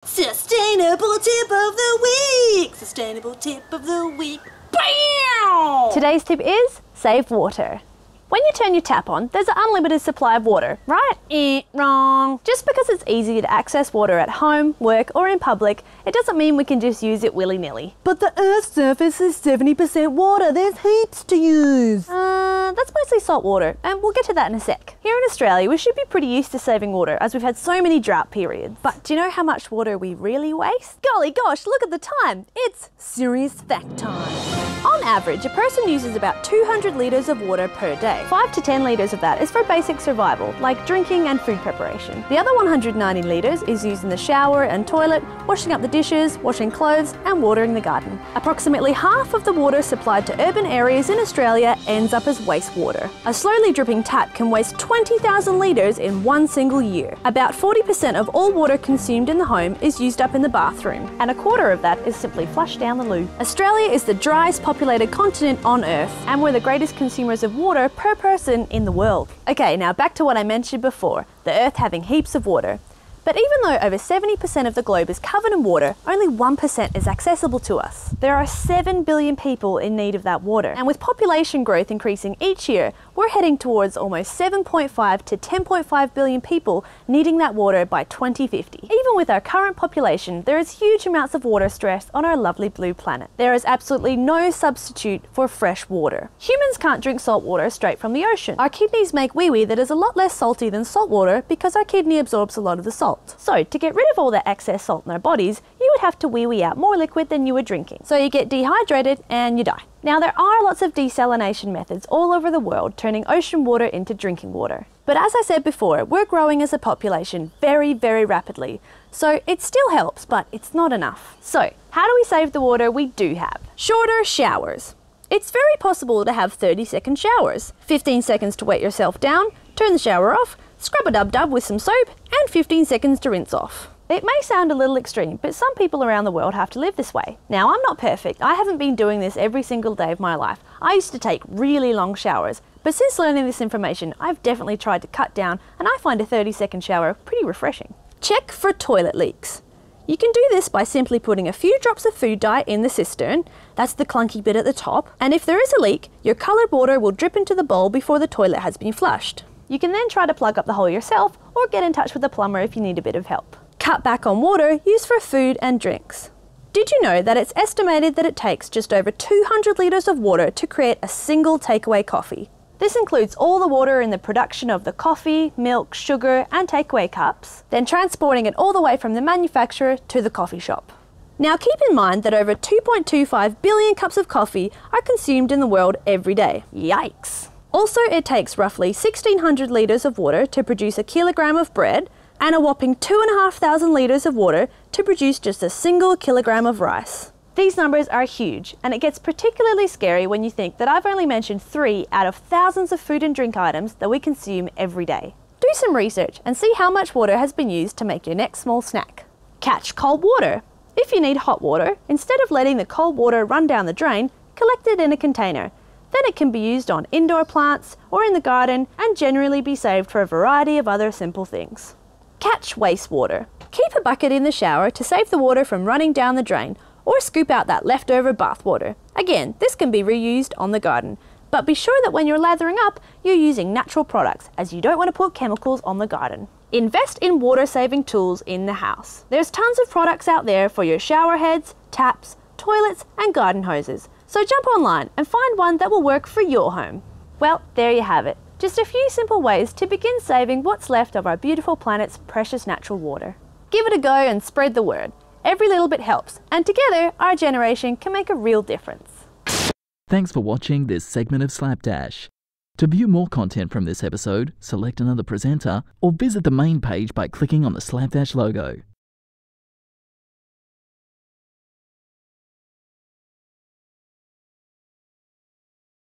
Sustainable tip of the week! Sustainable tip of the week. Bam! Today's tip is save water. When you turn your tap on, there's an unlimited supply of water, right? Wrong. Just because it's easy to access water at home, work, or in public, it doesn't mean we can just use it willy-nilly. But the Earth's surface is 70% water. There's heaps to use. That's mostly salt water, and we'll get to that in a sec. Here in Australia, we should be pretty used to saving water, as we've had so many drought periods. But do you know how much water we really waste? Golly gosh, look at the time. It's serious fact time. On average, a person uses about 200 litres of water per day. 5 to 10 litres of that is for basic survival, like drinking and food preparation. The other 190 litres is used in the shower and toilet, washing up the dishes, washing clothes, and watering the garden. Approximately half of the water supplied to urban areas in Australia ends up as wastewater. A slowly dripping tap can waste 20,000 litres in one single year. About 40% of all water consumed in the home is used up in the bathroom, and a quarter of that is simply flushed down the loo. Australia is the driest populated continent on Earth, and we're the greatest consumers of water per person in the world. Okay, now back to what I mentioned before, the Earth having heaps of water. But even though over 70% of the globe is covered in water, only 1% is accessible to us. There are 7 billion people in need of that water. And with population growth increasing each year, we're heading towards almost 7.5 to 10.5 billion people needing that water by 2050. Even with our current population, there is huge amounts of water stress on our lovely blue planet. There is absolutely no substitute for fresh water. Humans can't drink salt water straight from the ocean. Our kidneys make wee-wee that is a lot less salty than salt water because our kidney absorbs a lot of the salt. So to get rid of all that excess salt in our bodies, you would have to wee-wee out more liquid than you were drinking. So you get dehydrated and you die. Now there are lots of desalination methods all over the world turning ocean water into drinking water. But as I said before, we're growing as a population very, very rapidly. So it still helps, but it's not enough. So how do we save the water we do have? Shorter showers. It's very possible to have 30-second showers. 15 seconds to wet yourself down, turn the shower off, scrub a dub-dub with some soap, and 15 seconds to rinse off. It may sound a little extreme, but some people around the world have to live this way. Now, I'm not perfect. I haven't been doing this every single day of my life. I used to take really long showers, but since learning this information, I've definitely tried to cut down, and I find a 30-second shower pretty refreshing. Check for toilet leaks. You can do this by simply putting a few drops of food dye in the cistern, that's the clunky bit at the top, and if there is a leak, your coloured water will drip into the bowl before the toilet has been flushed. You can then try to plug up the hole yourself or get in touch with a plumber if you need a bit of help. Cut back on water used for food and drinks. Did you know that it's estimated that it takes just over 200 litres of water to create a single takeaway coffee? This includes all the water in the production of the coffee, milk, sugar and takeaway cups, then transporting it all the way from the manufacturer to the coffee shop. Now keep in mind that over 2.25 billion cups of coffee are consumed in the world every day. Yikes! Also, it takes roughly 1,600 litres of water to produce a kilogram of bread and a whopping 2,500 litres of water to produce just a single kilogram of rice. These numbers are huge, and it gets particularly scary when you think that I've only mentioned 3 out of thousands of food and drink items that we consume every day. Do some research and see how much water has been used to make your next small snack. Catch cold water. If you need hot water, instead of letting the cold water run down the drain, collect it in a container. Then it can be used on indoor plants or in the garden and generally be saved for a variety of other simple things. Catch wastewater. Keep a bucket in the shower to save the water from running down the drain or scoop out that leftover bath water. Again, this can be reused on the garden, but be sure that when you're lathering up, you're using natural products as you don't want to put chemicals on the garden. Invest in water-saving tools in the house. There's tons of products out there for your shower heads, taps, toilets and garden hoses. So jump online and find one that will work for your home. Well, there you have it. Just a few simple ways to begin saving what's left of our beautiful planet's precious natural water. Give it a go and spread the word. Every little bit helps, and together our generation can make a real difference. Thanks for watching this segment of Slapdash. To view more content from this episode, select another presenter or visit the main page by clicking on the Slapdash logo.